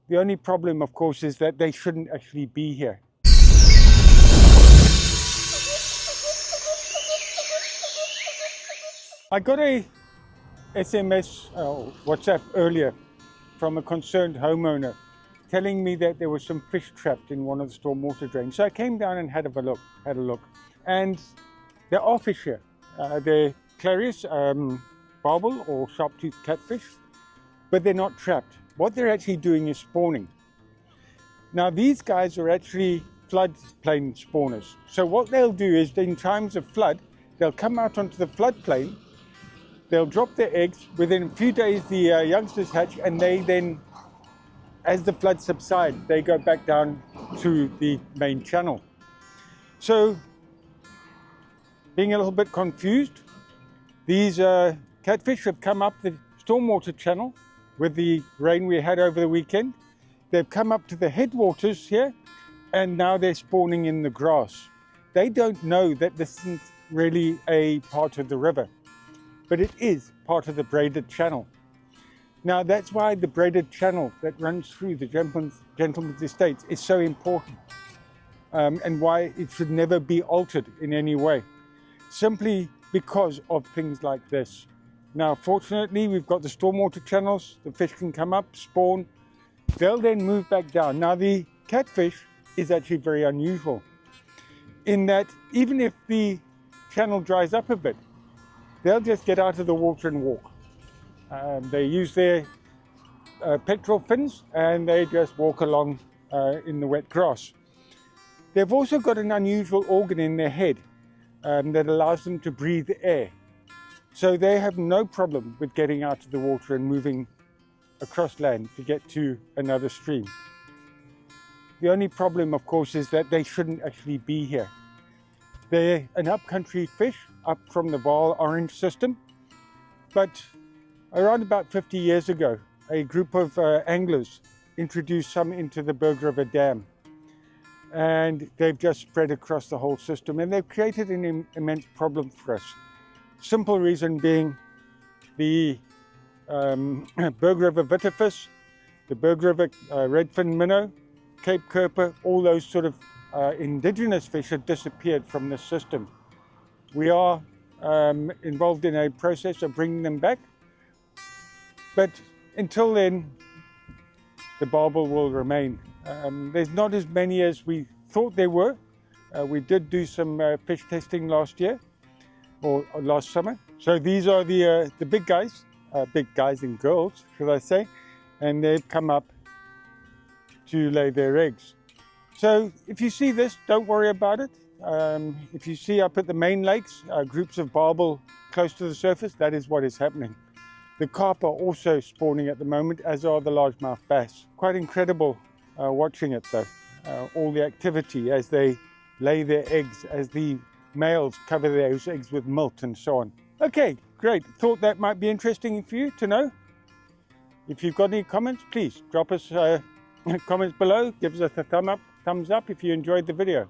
The only problem, of course, is that they shouldn't actually be here. I got a SMS WhatsApp earlier from a concerned homeowner telling me that there was some fish trapped in one of the stormwater drains. So I came down and had a look. And there are fish here. They're clarius, barbel or sharp-toothed catfish, but they're not trapped. What they're actually doing is spawning. Now these guys are actually floodplain spawners. So what they'll do is in times of flood, they'll come out onto the floodplain, they'll drop their eggs, within a few days the youngsters hatch, and they then, as the flood subsides, they go back down to the main channel. So, being a little bit confused, these catfish have come up the stormwater channel with the rain we had over the weekend. They've come up to the headwaters here, and now they're spawning in the grass. They don't know that this isn't really a part of the river, but it is part of the braided channel. Now that's why the braided channel that runs through the gentleman's estates is so important, and why it should never be altered in any way, simply because of things like this. Now fortunately we've got the stormwater channels, the fish can come up, spawn, they'll then move back down. Now the catfish is actually very unusual in that even if the channel dries up a bit, they'll just get out of the water and walk. They use their pectoral fins and they just walk along in the wet grass. They've also got an unusual organ in their head that allows them to breathe air. So they have no problem with getting out of the water and moving across land to get to another stream. The only problem, of course, is that they shouldn't actually be here. They're an upcountry fish up from the Vaal Orange system, but around about 50 years ago, a group of anglers introduced some into the Berg River Dam, and they've just spread across the whole system, and they've created an immense problem for us. Simple reason being the Berg River Vitterfish, the Berg River redfin minnow, Cape Kerper, all those sort of indigenous fish have disappeared from the system. We are involved in a process of bringing them back, but until then, the barbel will remain. There's not as many as we thought there were. We did do some fish testing last year, or last summer. So these are the big guys and girls, should I say, and they've come up to lay their eggs. So if you see this, don't worry about it. If you see up at the main lakes, groups of barbel close to the surface, that is what is happening. The carp are also spawning at the moment, as are the largemouth bass. Quite incredible watching it though, all the activity as they lay their eggs, as the males cover those eggs with milt and so on. Okay, great. Thought that might be interesting for you to know. If you've got any comments, please drop us comments below. Give us a thumbs up if you enjoyed the video.